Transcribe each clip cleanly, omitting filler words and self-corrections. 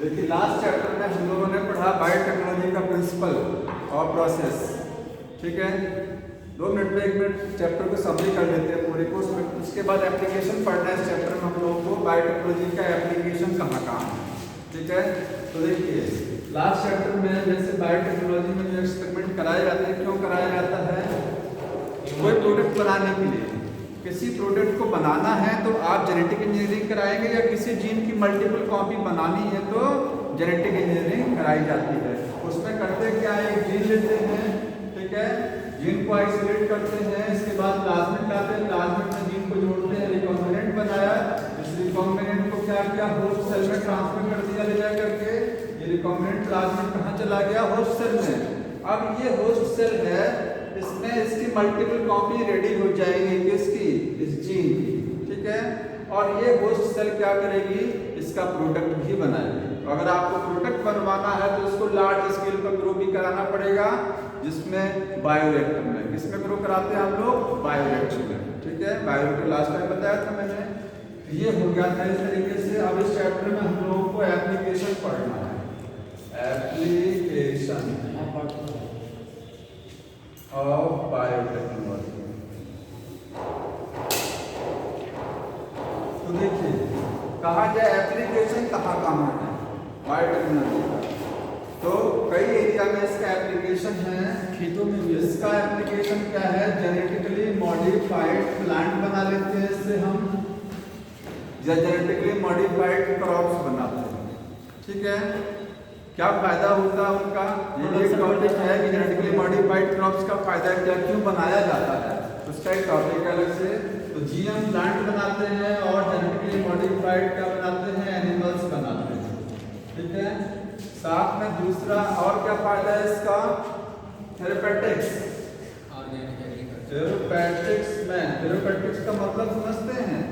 देखिए last chapter में हम लोगों ने पढ़ा बायोटेक्नोलॉजी का प्रिंसिपल और प्रोसेस। ठीक है, 2 मिनट में 1 मिनट चैप्टर को समरी कर लेते हैं पूरे कोर्स में। उसके बाद एप्लीकेशन पढ़ना है इस चैप्टर में हम लोगों को, बायोटेक्नोलॉजी का एप्लीकेशन कहाँ कहाँ है। ठीक है, तो देखिए लास्ट चैप्टर में जैसे बायोटेक्नोलॉजी में जो एक्सपेरिमेंट कराए जाते हैं, क्यों कराया जाता है? कोई प्रोडक्ट बनाने के लिए, किसी प्रोडक्ट को बनाना है तो आप जेनेटिक इंजीनियरिंग कराएंगे, या किसी जीन की मल्टीपल कॉपी बनानी है तो जेनेटिक इंजीनियरिंग कराई जाती है। उसमें करते क्या है, एक जीन लेते हैं, ठीक है, जीन को आइसोलेट करते हैं, इसके बाद प्लाज्मिड लाते हैं, प्लाज्मिड में जीन को जोड़ते हैं, रिकॉम्बिनेंट बनाया, इस रिकॉम्बिनेंट को क्या किया, होस्ट सेल में ट्रांसफर कर दिया ले जा करके। ये रिकॉम्बिनेंट प्लाज्मिड कहाँ चला गया, होस्ट सेल में। अब ये होस्ट सेल है, इसमें इसकी मल्टीपल कॉपी रेडी हो जाएगी, किसकी, इस जीन की। ठीक है, और ये होस्ट सेल क्या करेगी, इसका प्रोडक्ट भी बनाएगी। तो अगर आपको प्रोडक्ट बनवाना है तो इसको लार्ज स्केल पर ग्रो भी कराना पड़ेगा, जिसमें बायोरिएक्टर में, किसमें ग्रो कराते हैं हम लोग, बायोरिएक्टर में। ठीक है, बायोरिएक्टर लास्ट टाइम बताया था मैंने। ये हो गया था इस तरीके से। अब इस चैप्टर में हम लोगों को एप्लीकेशन पढ़ना है, एप्लीकेशन ऑफ बायोटेक्नोलॉजी। तो देखिए कहा जाए एप्लीकेशन कहाँ कहाँ है बायोटेक्नोलॉजी का, तो कई एरिया में इसका एप्लीकेशन है। खेतों में भी इसका एप्लीकेशन क्या है, जेनेटिकली मॉडिफाइड प्लांट बना लेते हैं इससे हम, या जेनेटिकली मॉडिफाइड क्रॉप्स बनाते हैं। ठीक है, क्या फायदा होता है उनका, ये एक टॉपिक है कि जेनेटिकली मॉडिफाइड क्रॉप्स का फायदा क्या, क्यों बनाया जाता है, उसका एक टॉपिक है अलग से। तो जीएम प्लांट बनाते हैं और जेनेटिकली मॉडिफाइड क्या बनाते हैं, एनिमल्स बनाते हैं। ठीक है, साथ में दूसरा और क्या फायदा है इसका, थेरेपेटिक्स, थेरेपेटिक्स में, थेरेपेटिक्स का मतलब समझते हैं,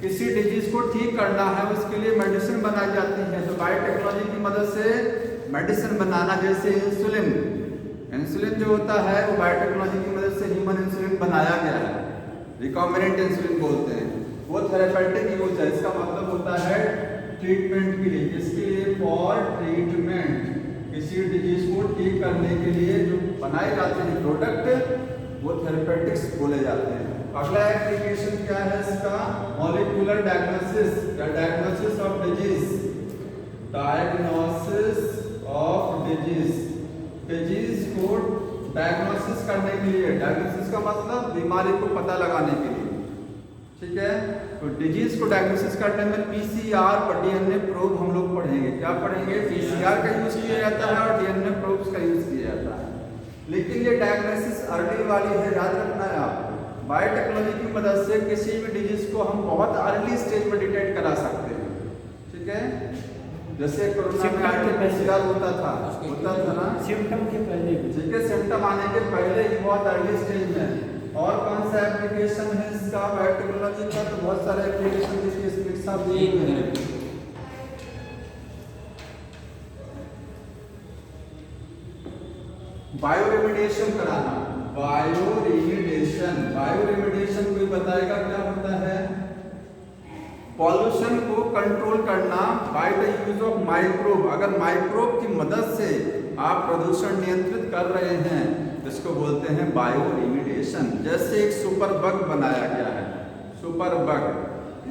किसी डिजीज को ठीक करना है उसके लिए मेडिसिन बनाई जाती है। तो बायोटेक्नोलॉजी की मदद से मेडिसिन बनाना, जैसे इंसुलिन, इंसुलिन जो होता है वो बायोटेक्नोलॉजी की मदद से ह्यूमन इंसुलिन बनाया गया है, रिकॉम्बिनेंट इंसुलिन बोलते हैं, वो थेरेपेटिक यूज है। इसका मतलब होता है ट्रीटमेंट के लिए, किसके लिए, फॉर ट्रीटमेंट, किसी डिजीज को ठीक करने के लिए जो बनाए जाते हैं प्रोडक्ट, वो थेरेपेटिक्स बोले जाते हैं। अगला एप्लीकेशन क्या है इसका, मॉलिक्यूलर डायग्नोसिस या diagnosis of disease, diagnosis of disease, disease को डायग्नोसिस करने के लिए, डायग्नोसिस का मतलब बीमारी को पता लगाने के लिए। ठीक है, तो डिजीज को डायग्नोसिस करने में पीसीआर और डीएनए प्रोब हम लोग पढ़ेंगे। क्या पढ़ेंगे, पीसीआर का यूज किया जाता है और डीएनए प्रोब्स का यूज किया जाता है। लेकिन ये डायग्नोसिस अर्ली वाली है, याद रखना है आपको। बायोटेक्नोलॉजी की मदद से किसी भी डिजीज को हम बहुत अर्ली स्टेज में डिटेक्ट करा सकते हैं। ठीक है, जैसे कोरोना में आरटीपीसीआर होता था ना, सिम्टम के पहले। ठीक है, सिम्टम आने के पहले ही बहुत अर्ली स्टेज में। और कौन सा एप्लीकेशन है इसका बायोटेक्नोलॉजी का, तो बहुत सारे एप्लीकेशन देखिए इसमें सब दिए हुए हैं। बायोरेमिडिएशन कराना, बायोरेमिडिएशन, बायोरेमिडिएशन कोई बताएगा क्या होता है, पॉल्यूशन को कंट्रोल करना by the use of microbe. अगर माइक्रोब की मदद से आप प्रदूषण नियंत्रित कर रहे हैं, जिसको बोलते हैं बायोरेमिडिएशन। जैसे एक सुपर बग बनाया गया है, सुपर बग,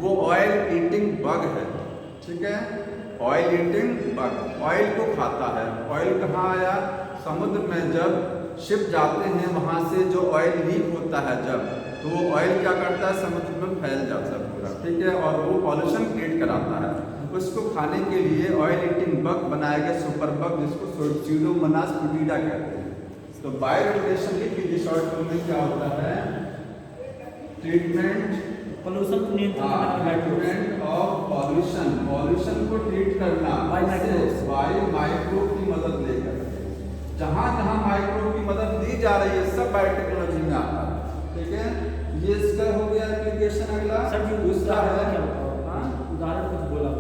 वो ऑयल ईटिंग बग है। ठीक है, ऑयल ईटिंग बग, ऑयल को खाता है। ऑयल कहाँ आया, समुद्र में जब शिप जाते हैं वहाँ से जो ऑयल लीक होता है जब, तो वो ऑयल क्या करता है, समुद्र में फैल जाता है पूरा। ठीक है, और वो पॉल्यूशन क्रिएट कराता है। उसको खाने के लिए ऑयल ईटिंग बग बनाया गया, सुपर बग, जिसको स्यूडोमोनास पुटिडा कहते हैं। तो बायोरेमिडिएशन लिख लीजिए शॉर्ट फॉर्म में, क्या होता है, ट्रीटमेंट पोल्यूशन को नियंत्रण ऑफ पॉल्यूशन, पॉल्यूशन को ट्रीट करना बाय माइक्रोब की मदद लेकर। जहाँ जहाँ माइक्रोब की मदद ली जा रही है सब बायोटेक्नोलॉजी में आता है। ठीक है, ये इसका हो गया एप्लीकेशन। अगला सर जो दूसरा है, उदाहरण कुछ बोला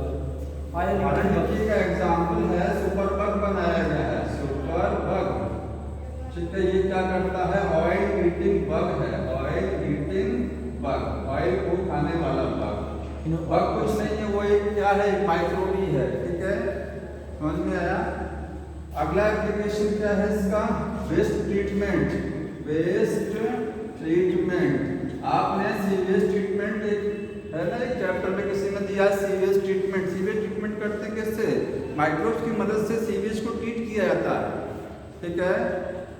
देखिएगा, एग्जाम्पल है सुपर बग बनाया गया है, सुपर बग। ठीक है, ये क्या करता है, ऑयल ईटिंग बग है, ऑयल ईटिंग बग, ऑयल को खाने वाला बग। बग कुछ नहीं है, वो एक क्या है, माइक्रोब ही है। ठीक है, समझ में आया। अगला एप्लीकेशन क्या है इसका, वेस्ट ट्रीटमेंट। वेस्ट ट्रीटमेंट, आपने सीवेज ट्रीटमेंट है ना, एक चैप्टर में किसी ने दिया सीवेज ट्रीटमेंट। सीवेज ट्रीटमेंट करते हैं कैसे, माइक्रोब्स की मदद से सीवेज को ट्रीट किया जाता है, ठीक है।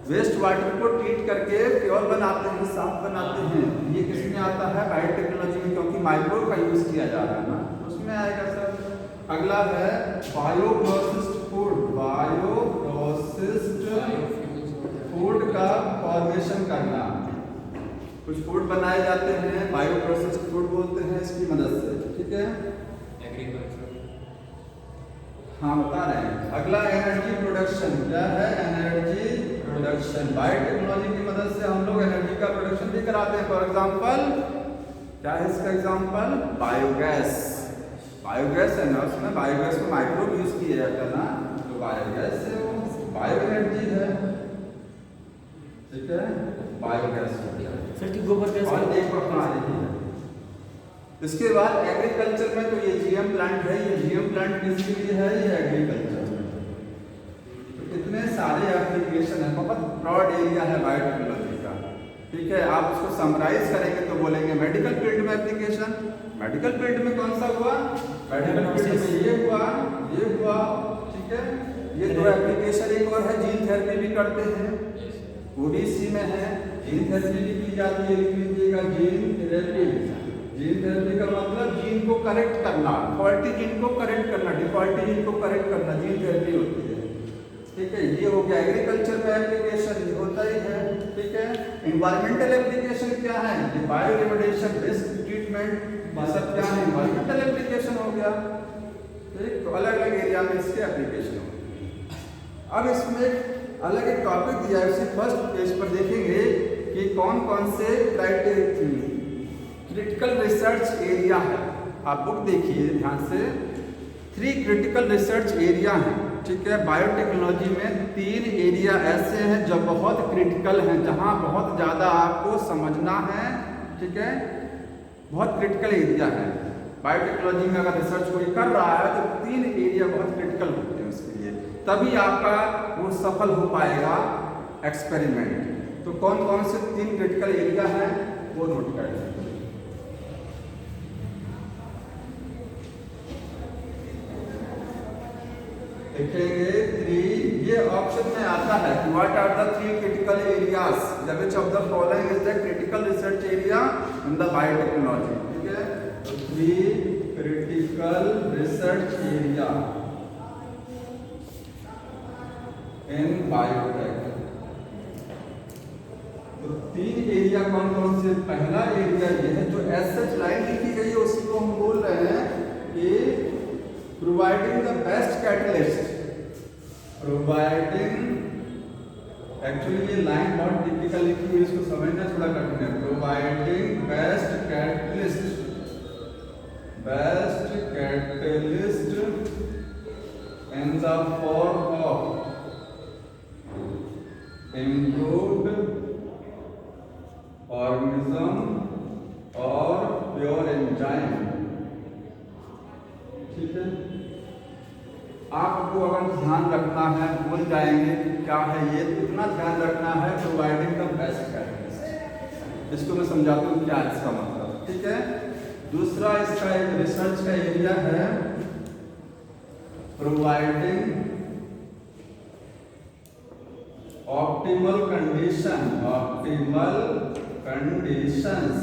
वेस्ट वाटर को ट्रीट करके प्योर बनाते हैं, साफ बनाते हैं। ये किस में आता है, बायोटेक्नोलॉजी में, क्योंकि माइक्रोब का यूज किया जा रहा है ना, उसमें आएगा सर। अगला है बायोप्रोसेस्ड फूड। बायोप्रोसेस्ड फूड का फॉर्मेशन करना। कुछ फूड बनाए जाते हैं, बायोप्रोसेस्ड फूड बोलते हैं इसकी मदद से, ठीक है। एग्रीकल्चर, हाँ बता रहे हैं। अगला एनर्जी प्रोडक्शन, क्या है, एनर्जी प्रोडक्शन। बायोटेक्नोलॉजी की मदद से हम लोग एनर्जी का प्रोडक्शन भी कराते हैं। फॉर एग्जांपल क्या है इसका एग्जांपल, बायोगैस। बायोगैस है ना, उसमें बायोगैस को माइक्रोब यूज किया जाता है ना, तो बायोगैस से वो बायो एनर्जी है, ठीक है, बायोगैस हो गया। सर की गोबर गैस और एक अपना है। इसके बाद एग्रीकल्चर में तो ये जीएम प्लांट है। ये जीएम प्लांट किसके लिए है, ये एग्रीकल्चर में। तो कितने सारे एप्लीकेशन है, बहुत ब्रॉड एरिया है बायोटेक्नोलॉजी का, ठीक है। आप उसको समराइज करेंगे तो बोलेंगे मेडिकल फील्ड में एप्लीकेशन। मेडिकल फील्ड में कौन सा हुआ, मेडिकल फील्ड में ये हुआ, ठीक है। ये दो एप्लीकेशन, एक और है जीन थेरेपी भी करते हैं, वो भी इसी में है। जीन थेरेपी भी की जाती है, लिख लीजिएगा जीन थेरेपी। जीन थेरेपी का मतलब जीन को करेक्ट करना, फॉल्टी जीन को करेक्ट करना, डिफॉल्टी जीन को करेक्ट करना, जीन थेरेपी होती है, ठीक है। ये हो गया एग्रीकल्चर में एप्लीकेशन, ये होता ही है, ठीक है। इन्वायरमेंटल एप्लीकेशन क्या है, बायो रिमेडिएशन, रिस्क ट्रीटमेंट, ये सब क्या है, इन्वायरमेंटल एप्लीकेशन हो गया, ठीक। तो अलग अलग एरिया में इसके एप्लीकेशन होती है। अब इसमें अलग एक टॉपिक दिया है, उसी फर्स्ट पेज पर देखेंगे कि कौन कौन से क्रिटिकल रिसर्च एरिया है। आप बुक देखिए ध्यान से। 3 क्रिटिकल रिसर्च एरिया हैं, ठीक है। बायोटेक्नोलॉजी में 3 एरिया ऐसे हैं जो बहुत क्रिटिकल हैं, जहां बहुत ज़्यादा आपको समझना है, ठीक है। बहुत क्रिटिकल एरिया है बायोटेक्नोलॉजी में। अगर रिसर्च कोई कर रहा है तो 3 एरिया बहुत क्रिटिकल होते हैं उसके लिए, तभी आपका वो सफल हो पाएगा एक्सपेरिमेंट। तो कौन कौन से 3 क्रिटिकल एरिया हैं वो नोट कर लीजिए। देखेंगे 3, ये ऑप्शन में आता है कि what are the 3 critical areas, which of the following is the critical research area in the biotechnology, ठीक है। तो 3 critical research area in biotech. तो 3 एरिया कौन कौन से, पहला एरिया ये है जो एसएच लाइन लिखी गई है, उसी को हम बोल रहे हैं कि providing the best catalyst. Providing, actually ये लाइन बहुत टिपिकल लिखी है, इसको समझना थोड़ा कठिन है। Providing best catalyst, best catalyst in the form of improved organism और प्योर एंजाइम, ठीक है। आपको अगर ध्यान रखना है, भूल जाएंगे कि क्या है ये, तो इतना ध्यान रखना है प्रोवाइडिंग द बेस्ट कैटलिस्ट। इसको मैं समझाता हूँ क्या इसका मतलब, ठीक है। दूसरा इसका एक रिसर्च का एरिया है providing optimal condition, optimal conditions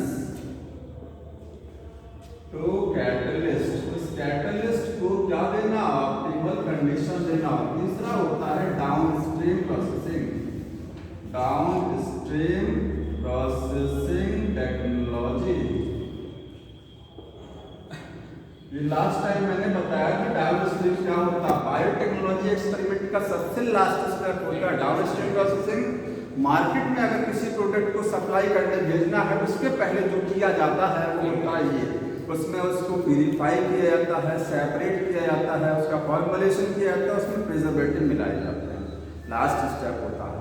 to catalyst. उस कैटलिस्ट को क्या देना, ऑप्टिमल कंडीशन देना। तीसरा होता है downstream processing, downstream processing technology. ये लास्ट टाइम मैंने बताया कि डाउनस्ट्रीम क्या होता है। बायोटेक्नोलॉजी एक्सपेरिमेंट का सबसे लास्ट स्टेप होता है डाउनस्ट्रीम प्रोसेसिंग। मार्केट में अगर किसी प्रोडक्ट को सप्लाई करने भेजना है, उसके पहले जो किया जाता है वो होता है ये, उसमें उसको प्यूरिफाई किया जाता है, सेपरेट किया जाता है, उसका फॉर्मुलेशन किया जाता है, उसमें प्रिजर्वेटिव मिलाए जाते हैं। लास्ट स्टेप होता है।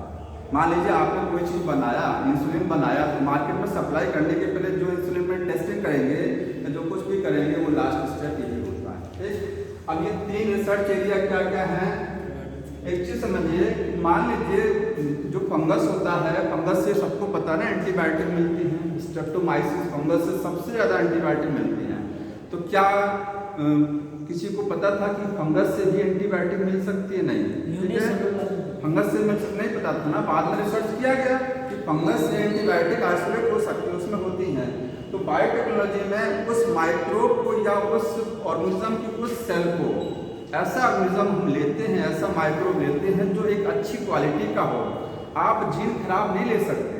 मान लीजिए आपने कोई चीज़ बनाया, इंसुलिन बनाया, तो मार्केट में सप्लाई करने के पहले जो इंसुलिन में टेस्टिंग करेंगे, जो कुछ भी करेंगे, वो लास्ट स्टेप यही होता है, ठीक। अब ये 3 रिसर्च एरिया क्या क्या हैं? एक चीज समझिए, मान लीजिए जो फंगस होता है, फंगस से सबको पता ना एंटीबायोटिक मिलती है, स्ट्रेप्टोमाइसिस फंगस से सबसे ज़्यादा एंटीबायोटिक मिलती हैं। तो क्या किसी को पता था कि फंगस से भी एंटीबायोटिक मिल सकती है? नहीं, ठीक है, फंगस से नहीं पता था ना, बाद में रिसर्च किया गया कि फंगस से एंटीबायोटिक आइसोलेट हो सकती है, उसमें होती हैं। तो बायोटेक्नोलॉजी में उस माइक्रोब को या उस ऑर्गेनिज्म की उस सेल को, ऐसा ऑर्गेनिज्म हम लेते हैं, ऐसा माइक्रोब लेते हैं जो एक अच्छी क्वालिटी का हो। आप जीन खराब नहीं ले सकते।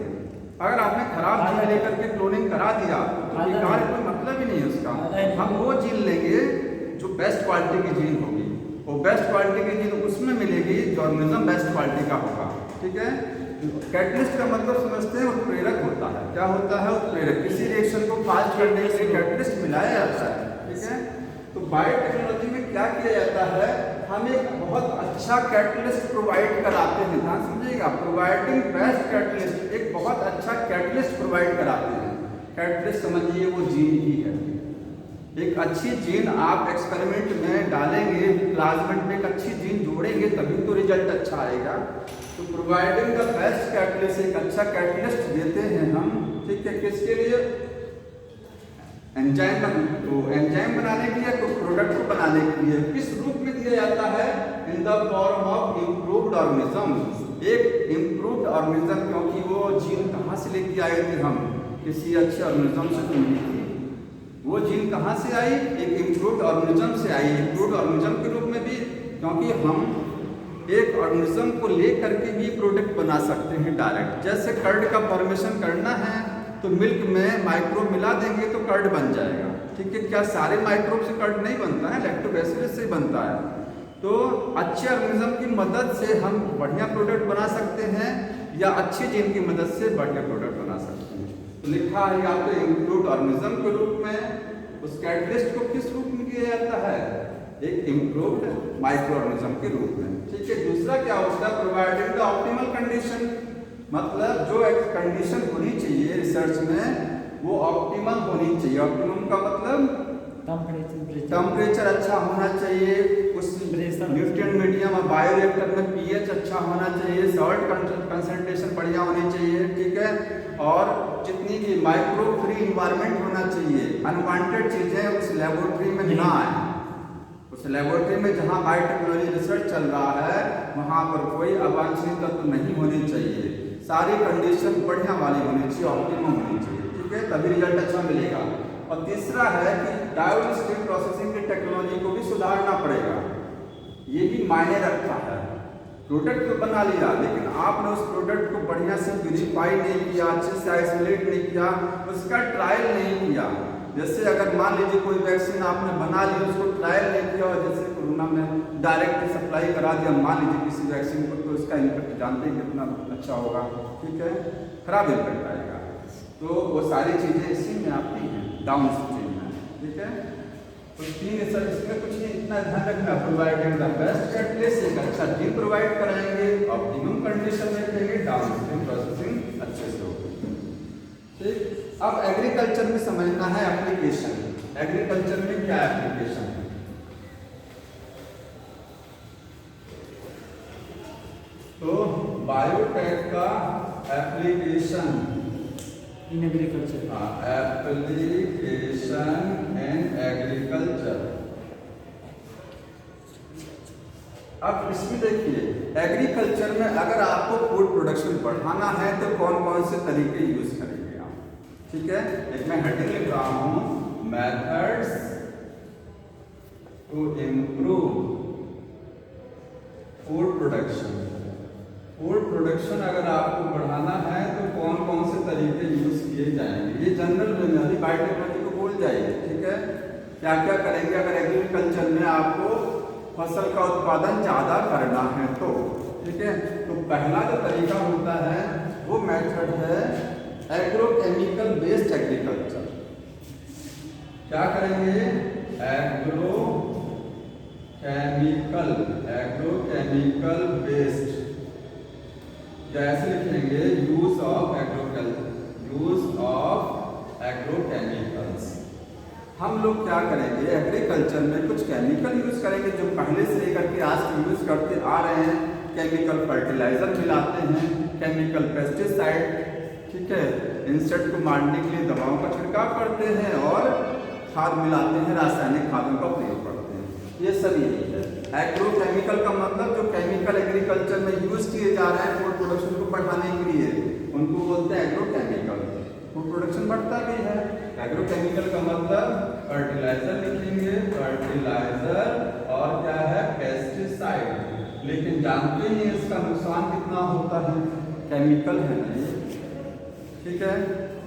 अगर आपने खराब जीन लेकर के क्लोनिंग करा दिया तो बेकार, कोई मतलब ही नहीं है उसका। हम वो जीन लेंगे जो बेस्ट क्वालिटी की जीन होगी, वो बेस्ट क्वालिटी की जीन उसमें मिलेगी जो ऑर्गेनिज्म बेस्ट क्वालिटी का होगा, ठीक है। कैटलिस्ट का मतलब समझते हैं, उत्प्रेरक होता है। क्या होता है? उत्प्रेरक। किसी रिएक्शन को फास्ट करने के लिए कैटलिस्ट मिलाया जाता है, ठीक है। तो बायोटेक्नोलॉजी में क्या किया जाता है, हम एक बहुत अच्छा कैटलिस्ट प्रोवाइड कराते हैं। ध्यान समझिएगा, प्रोवाइडिंग बेस्ट कैटलिस्ट, एक बहुत अच्छा कैटलिस्ट प्रोवाइड कराते हैं। कैटलिस्ट समझिए वो जीन ही है। एक अच्छी जीन आप एक्सपेरिमेंट में डालेंगे, प्लाज्मिड में एक अच्छी जीन जोड़ेंगे तभी तो रिजल्ट अच्छा आएगा। तो प्रोवाइडिंग द बेस्ट कैटलिस्ट, एक अच्छा कैटलिस्ट देते हैं हम, ठीक है। किसके लिए? एंजाइम, तो एंजाइम बनाने के लिए, तो प्रोडक्ट को बनाने के लिए। किस रूप में दिया जाता है? In the form of improved organism. एक इम्प्रूव्ड ऑर्गेनिज्म, क्योंकि वो जीन कहाँ से लेके आए थे हम? किसी अच्छे ऑर्गेनिज्म से तो मिली थी। वो जीन कहाँ से आई? एक इम्प्रूव्ड ऑर्गेनिज्म से आई। इम्प्रूव्ड ऑर्गेनिज्म के रूप में भी, क्योंकि हम एक ऑर्गेनिज्म को ले करके भी प्रोडक्ट बना सकते हैं डायरेक्ट। जैसे कर्ड का फॉर्मेशन करना है तो मिल्क में माइक्रोब मिला देंगे तो कर्ड बन जाएगा, ठीक है। क्या सारे माइक्रोब से कर्ड नहीं बनता है? लैक्टोबैसिलस से बनता है। तो अच्छे ऑर्गेनिज्म की मदद से हम बढ़िया प्रोडक्ट बना सकते हैं, या अच्छी जीन की मदद से बढ़िया प्रोडक्ट बना सकते हैं। तो लिखा है यहाँ पे इम्प्रूव्ड ऑर्गेनिज्म के रूप में। उस कैटलिस्ट को किस रूप में किया जाता है? एक इम्प्रूव्ड माइक्रो ऑर्गेनिज्म के रूप में, ठीक है। दूसरा क्या होता है? प्रोवाइडिंग द ऑप्टिमल कंडीशन, मतलब जो एक कंडीशन होनी चाहिए रिसर्च में वो ऑप्टिमल होनी चाहिए। ऑप्टिमम का मतलब टेम्परेचर अच्छा होना चाहिए, उस न्यूट्रिएंट मीडियम और बायोरिएक्टर में पीएच अच्छा होना चाहिए, सॉल्ट कंसंट्रेशन बढ़िया होनी चाहिए, ठीक है। और जितनी भी माइक्रोब फ्री इन्वायरमेंट होना चाहिए, अनवांटेड चीजें उस लेबोरेटरी में ना आए। उस लेबोरेटरी में जहाँ बायोटेक्नोलॉजी रिसर्च चल रहा है वहाँ पर कोई अवांछनीय तत्व नहीं होने चाहिए। सारी कंडीशन बढ़िया वाली होनी चाहिए, ऑप्टिमम होनी चाहिए, ठीक है, तभी रिजल्ट अच्छा मिलेगा। और तीसरा है कि डाउनस्ट्रीम प्रोसेसिंग की टेक्नोलॉजी को भी सुधारना पड़ेगा। ये भी मायने रखता है। प्रोडक्ट तो बना लिया, लेकिन आपने उस प्रोडक्ट को बढ़िया से प्यूरिफाई नहीं किया, अच्छे से आइसोलेट नहीं किया, उसका ट्रायल नहीं किया। जैसे अगर मान लीजिए कोई वैक्सीन आपने बना ली, उसको ट्रायल नहीं किया, और जैसे कोरोना में डायरेक्ट सप्लाई करा दिया, मान लीजिए किसी वैक्सीन को, तो इसका इम्पैक्ट जानते हैं कितना अच्छा होगा, ठीक है, खराब इम्पैक्ट आएगा। तो वो सारी चीज़ें इसी में आती हैं, डाउन स्ट्रीम में, ठीक है। तो तीन सर इसमें कुछ नहीं, इतना ध्यान रखना, प्रोवाइडिंग द बेस्ट कैटलिस्ट, एक अच्छा जीन प्रोवाइड कराएंगे, ऑप्टिमम कंडीशन में देंगे, डाउन स्ट्रीम प्रोसेसिंग अच्छे से होगी, ठीक। अब एग्रीकल्चर में समझना है एप्लीकेशन। एग्रीकल्चर में क्या एप्लीकेशन है? तो बायोटेक का application in agriculture, application in agriculture. अब इसमें देखिए, एग्रीकल्चर में अगर आपको फूड प्रोडक्शन बढ़ाना है तो कौन कौन से तरीके यूज करेंगे आप, ठीक है। एक मैं हेडिंग लिख रहा हूं, methods to improve food production. Food production अगर आपको बढ़ाना है तो कौन कौन से तरीके यूज किए जाएंगे, ये जनरल में बायोटेक्नोलॉजी को बोल जाइए, ठीक है। क्या क्या करेंगे अगर एग्रीकल्चर में आपको फसल का उत्पादन ज़्यादा करना है तो, ठीक है। तो पहला जो तरीका होता है वो मेथड है एग्रोकेमिकल बेस्ड एग्रीकल्चर। क्या करेंगे? एग्रोकेमिकल बेस्ड, जैसे लिखेंगे यूज ऑफ एग्रोकेमिकल्स। हम लोग क्या करेंगे, एग्रीकल्चर में कुछ केमिकल यूज़ करेंगे जो पहले से लेकर के आज तक यूज़ करते आ रहे हैं। केमिकल फर्टिलाइजर मिलाते हैं, केमिकल पेस्टिसाइड, ठीक है, इंसेक्ट को मारने के लिए दवाओं का छिड़काव करते हैं और खाद मिलाते हैं, रासायनिक खादों का प्रयोग करते हैं। ये सब यही है। एग्रोकेमिकल का मतलब जो केमिकल एग्रीकल्चर में यूज़ किए जा रहे हैं फूड प्रोडक्शन को बढ़ाने के लिए, उनको बोलते हैं एग्रोकेमिकल। फूड प्रोडक्शन बढ़ता भी है। एग्रोकेमिकल का मतलब फर्टिलाइजर लिखेंगे, फर्टिलाइजर और क्या है, पेस्टिसाइड। लेकिन जानते ही इसका नुकसान कितना होता है, केमिकल है नहीं, ठीक है,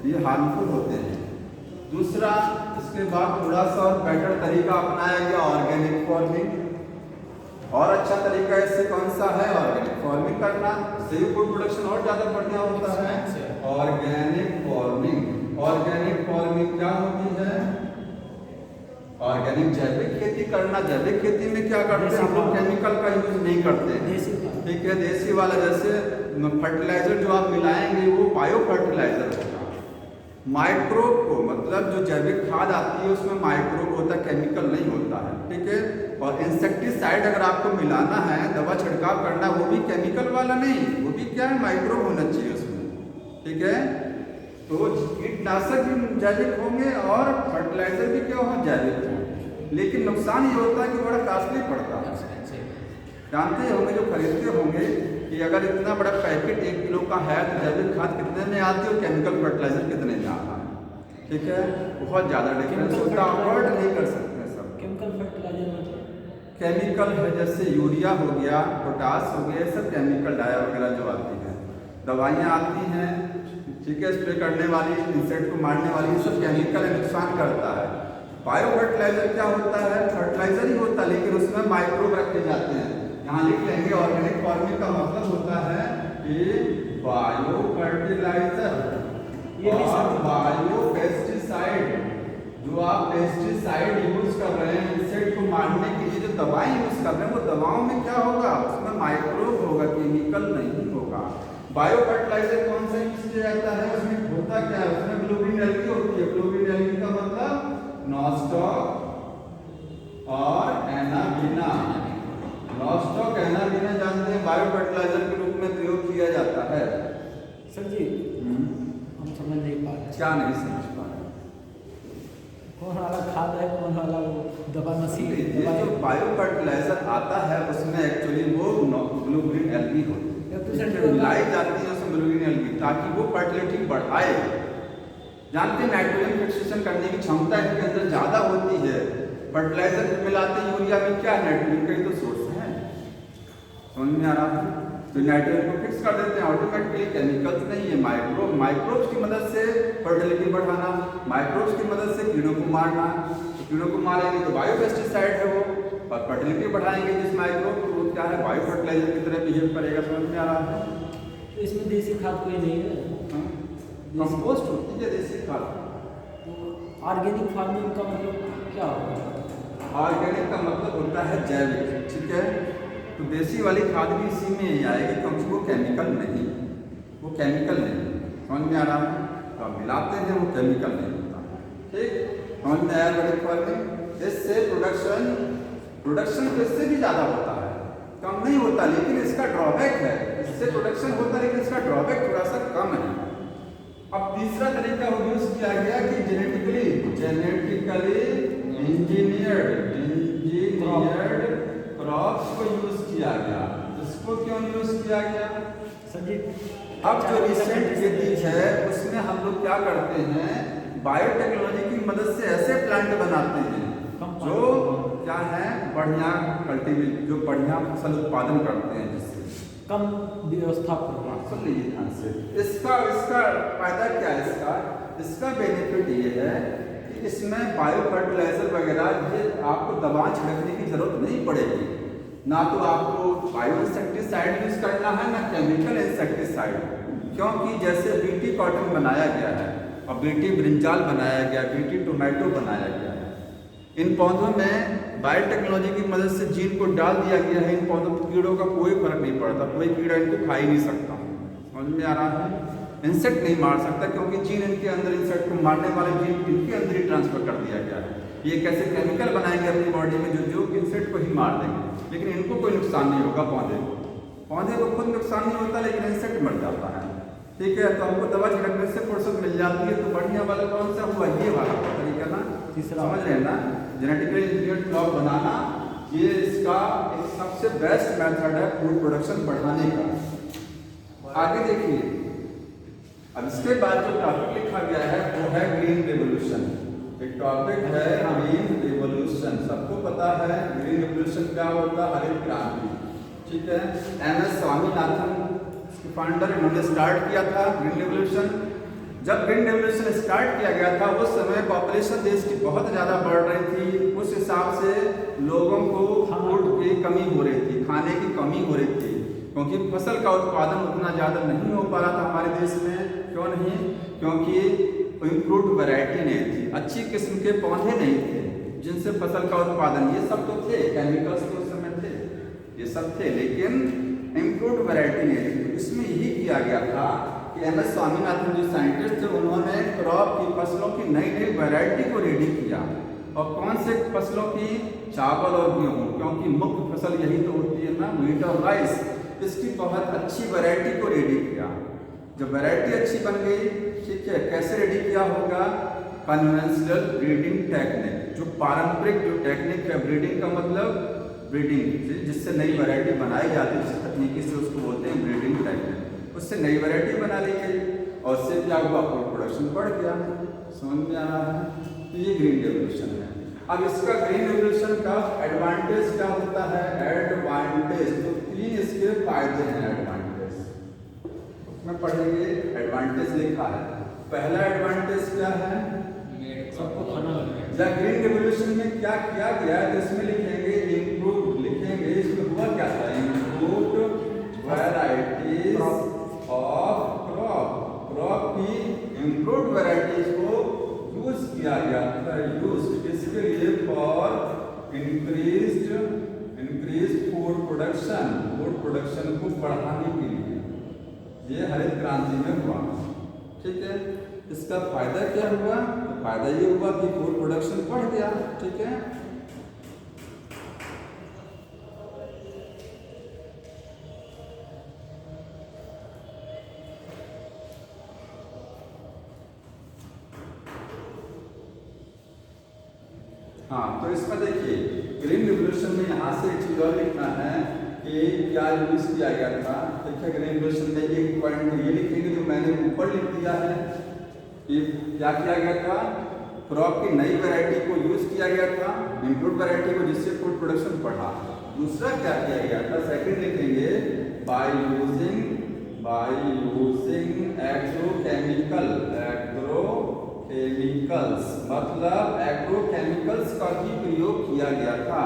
ये हार्मफुल होते हैं। दूसरा, इसके बाद थोड़ा सा और बेटर तरीका अपनाया गया, ऑर्गेनिक फार्मिंग। और अच्छा तरीका इससे कौन सा है, ऑर्गेनिक फार्मिंग करना, इससे फूड प्रोडक्शन और ज़्यादा बढ़िया होता है। ऑर्गेनिक फार्मिंग, ऑर्गेनिक फार्मिंग क्या होती है, ऑर्गेनिक जैविक खेती करना। जैविक खेती में क्या करते हैं, हम लोग केमिकल का यूज नहीं करते हैं, ठीक है, देसी वाला। जैसे फर्टिलाइजर जो आप मिलाएंगे वो बायो फर्टिलाइजर होगा। माइक्रोब को, मतलब जो जैविक खाद आती है उसमें माइक्रोब होता है, केमिकल नहीं होता है, ठीक है। और इंसेक्टिसाइड अगर आपको मिलाना है, दवा छिड़काव करना, वो भी केमिकल वाला नहीं, वो भी क्या है, माइक्रोब होना चाहिए उसमें, ठीक है। तो कीटनाशक भी जैविक होंगे और फर्टिलाइजर भी क्या हो, जैविक होंगे। लेकिन नुकसान ये होता है कि बड़ा कॉस्टली पड़ता है। जानते होंगे जो खरीदते होंगे कि अगर इतना बड़ा पैकेट 1 किलो का है तो जैविक खाद कितने में आती है और केमिकल फर्टिलाइजर कितने में आता है, ठीक है, बहुत ज़्यादा डिफरेंस होता है, अवॉइड नहीं कर सकते सब। केमिकल फर्टिलाइजर केमिकल है जैसे यूरिया हो गया, पोटास हो गया, सब केमिकल डाया वगैरह जो आती है, दवाइयाँ आती हैं, ठीक है, स्प्रे करने वाली, इंसेक्ट को मारने वाली, सब केमिकल नुकसान करता है। बायो फर्टिलाइजर क्या होता है, फर्टिलाइजर ही होता है लेकिन उसमें माइक्रोब रखे जाते हैं। यहाँ लिख लेंगे, ऑर्गेनिक फार्मिंग का मतलब होता है कि बायो फर्टिलाइजर और बायो पेस्टिसाइड। जो आप पेस्टिसाइड यूज कर रहे हैं इंसेक्ट को मारने के लिए, जो दवाएं यूज कर रहे हैं, वो दवाओं में क्या होगा, उसमें माइक्रोब होगा, केमिकल नहीं होगा। बायो फर्टिलाइजर कौन सा यूज किया जाता है, उसमें होता क्या है, उसमें ग्लोबिन एल्गी होती है। ग्लोबिन एल्गी का मतलब नॉस्टॉक और एनाबिना। नॉस्टॉक एनाबिना जानते हैं, बायो फर्टिलाइजर के रूप में प्रयोग किया जाता है। सर जी हम समझ नहीं पा रहे, क्या नहीं समझ पा रहे, कौन वाला खाद है, कौन वाला वो दवा मशीन। ये जो बायो फर्टिलाइजर आता है उसमें एक्चुअली वो ग्लोबिन एल्गी होती है, मिलाई जाती है उसमें ग्लोबिन एल्गी, ताकि वो फर्टिलिटी बढ़ाए। जानते हैं नाइट्रोजन फिक्सेशन करने की क्षमता इनके अंदर ज़्यादा होती है। फर्टिलाइजर मिलाते हैं यूरिया में, क्या नाइट्रोजन का ही तो सोर्स है, समझ में आ रहा है। तो नाइट्रोजन को फिक्स कर देते हैं ऑटोमेटिकली, केमिकल्स नहीं है, माइक्रोब्स की मदद से फर्टिलिटी बढ़ाना, माइक्रोब्स की मदद से कीड़ों को मारना। तो कीड़ों को मारेंगे तो बायो पेस्टिसाइड है वो, और फर्टिलिटी बढ़ाएंगे जिस माइक्रोब को, वो क्या है, बायो फर्टिलाइजर की तरह बिहेव करेगा। समझ में आ रहा है। तो इसमें देसी खाद कोई नहीं है, कंपोस्ट होती है देसी खाद। तो ऑर्गेनिक फार्मिंग का मतलब क्या होगा, ऑर्गेनिक का मतलब होता है जैविक, ठीक है। तो देसी वाली खाद भी इसी में ही आएगी क्योंकि वो केमिकल नहीं, वो केमिकल नहीं, समझ में आ रहा है। तो आप मिलाते हैं वो केमिकल नहीं होता, ठीक, समझ में आया। ऑर्गेनिक फार्मिंग इससे प्रोडक्शन तो इससे भी ज़्यादा होता है, कम नहीं होता, लेकिन इसका ड्रॉबैक है, इससे प्रोडक्शन होता है लेकिन इसका ड्रॉबैक थोड़ा सा कम है। अब तीसरा तरीका यूज किया गया कि जेनेटिकली इंजीनियर्ड क्रॉप्स को यूज किया गया। इसको क्यों यूज किया गया, सर जी अब जो रिसेंट खेती है उसमें हम लोग क्या करते हैं, बायोटेक्नोलॉजी की मदद से ऐसे प्लांट बनाते हैं जो क्या है, बढ़िया कल्टीवेट, जो बढ़िया फसल उत्पादन करते हैं, जिससे कम व्यवस्था पर। सुन लीजिए ध्यान से, इसका फायदा क्या है, इसका बेनिफिट ये है कि इसमें बायो फर्टिलाइजर वगैरह ये आपको दवा छिड़कने की जरूरत नहीं पड़ेगी, ना तो आपको बायो इंसेक्टिसाइड यूज करना है ना केमिकल इंसेक्टिसाइड। क्योंकि जैसे बीटी कॉटन बनाया गया है और बीटी ब्रिंजाल बनाया गया, बीटी टोमेटो बनाया गया है, इन पौधों में बायोटेक्नोलॉजी की मदद से जीन को डाल दिया गया है। इन पौधों पर कीड़ों का कोई फर्क नहीं पड़ता, कोई कीड़ा इनको खा ही नहीं सकता, समझ में आ रहा है। इंसेक्ट नहीं मार सकता क्योंकि जीन इनके अंदर, इंसेक्ट को मारने वाले जीन इनके अंदर ही ट्रांसफर कर दिया गया है। ये कैसे केमिकल बनाएंगे अपनी बॉडी में जो इंसेक्ट को ही मार देंगे, लेकिन इनको कोई नुकसान नहीं होगा। पौधे को खुद नुकसान नहीं होता, लेकिन इंसेक्ट मर जाता है। ठीक है, तो हमको दवा छिड़कने से फुर्सत मिल जाती है। तो बढ़िया वाला कौन सा हुआ, ये वाला तरीका ना, समझ रहे हैं ना, जेनेटिकली इंजीनियर्ड क्रॉप बनाना, ये इसका एक सबसे बेस्ट मेथड है फूड प्रोडक्शन बढ़ाने का। आगे देखिए, अब इसके बाद जो टॉपिक लिखा गया है वो है ग्रीन रेवोल्यूशन। एक टॉपिक है ग्रीन रेवोल्यूशन। सबको पता है ग्रीन रेवोल्यूशन क्या होता है, हरित क्रांति। ठीक है, MS स्वामीनाथन फाउंडर, इन्होंने स्टार्ट किया था ग्रीन रेवोल्यूशन। जब ग्रीन रेवोल्यूशन स्टार्ट किया गया था उस समय पॉपुलेशन देश की बहुत ज़्यादा बढ़ रही थी। उस हिसाब से लोगों को फूड की कमी हो रही थी, खाने की कमी हो रही थी, क्योंकि फसल का उत्पादन उतना ज़्यादा नहीं हो पा रहा था हमारे देश में। क्यों नहीं? क्योंकि इम्प्रूव्ड वैरायटी नहीं थी, अच्छी किस्म के पौधे नहीं थे जिनसे फसल का उत्पादन, ये सब तो थे, केमिकल्स तो उस समय थे, ये सब थे, लेकिन इम्प्रूव्ड वैरायटी नहीं थी। इसमें यही किया गया था कि MS स्वामीनाथन जो साइंटिस्ट थे उन्होंने क्रॉप की, फसलों की नई नई वैरायटी को रेडी किया। और कौन से फसलों की? चावल और गेहूँ, क्योंकि मुख्य फसल यही तो होती है ना, व्हीट और राइस। इसकी बहुत अच्छी वैरायटी को रेडी किया। जब वैरायटी अच्छी बन गई, ठीक है, कैसे रेडी किया होगा? कन्वेंशनल ब्रीडिंग टेक्निक, जो पारंपरिक जो टेक्निक है ब्रीडिंग का मतलब ब्रीडिंग, जिससे नई वैरायटी बनाई जाती है, जिस तकनीकी से उसको बोलते हैं ब्रीडिंग टेक्निक। उससे नई वैरायटी बना ली गई और उससे क्या हुआ? फूड प्रोडक्शन बढ़ गया। समझ में आ रहा है? तो ये ग्रीन रेवोल्यूशन है। अब इसका ग्रीन रेवोल्यूशन का एडवांटेज क्या होता है? एडवांटेज, तो 3 इसके फायदे हैं। एडवांटेज में पढ़ेंगे, एडवांटेज लिखा है। पहला एडवांटेज क्या है? सबको खाना या ग्रीन रेवोल्यूशन में क्या किया गया है, इसमें लिखेंगे इम्प्रूव, लिखेंगे इसमें हुआ क्या था? इम्प्रूव्ड वैरायटीज ऑफ क्रॉप की इम्प्रूव्ड वैरायटीज को यूज किया गया था। यूज इसके लिए फॉर इंक्रीज फूड प्रोडक्शन को बढ़ाने के लिए, ये हरित क्रांति में हुआ। ठीक है, इसका फायदा क्या हुआ? तो फायदा ये हुआ कि फूड प्रोडक्शन बढ़ गया। ठीक है, हाँ, तो इसमें देखिए ग्रीन रिवोल्यूशन में यहाँ से एक चीज और लिखना है कि क्या यूज किया गया था। देखिए ग्रीन रिवोल्यूशन में एक पॉइंट ये लिखेंगे जो मैंने ऊपर लिख दिया है कि क्या किया गया था? क्रॉप की नई वैरायटी को यूज किया गया था, इम्प्रूव्ड वैरायटी को, जिससे फूड प्रोडक्शन बढ़ा। दूसरा क्या किया गया था? सेकंड लिखेंगे बाय यूजिंग एग्रोकेमिकल्स, मतलब एग्रोकेमिकल्स का भी प्रयोग किया गया था।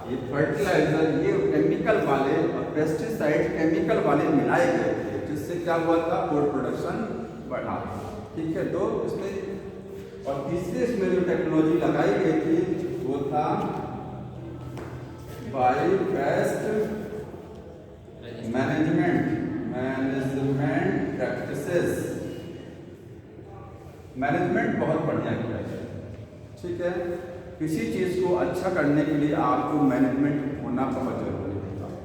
ये फर्टिलाइजर, ये केमिकल वाले और पेस्टिसाइड केमिकल वाले मिलाए गए थे, जिससे क्या हुआ था? फूड प्रोडक्शन बढ़ा। ठीक है, तो इसमें और तीसरे इसमें जो टेक्नोलॉजी लगाई गई थी वो था by best management practices. Management बहुत बढ़िया किया है। ठीक है, किसी चीज को अच्छा करने के लिए आपको मैनेजमेंट होना बहुत जरूरी होता है।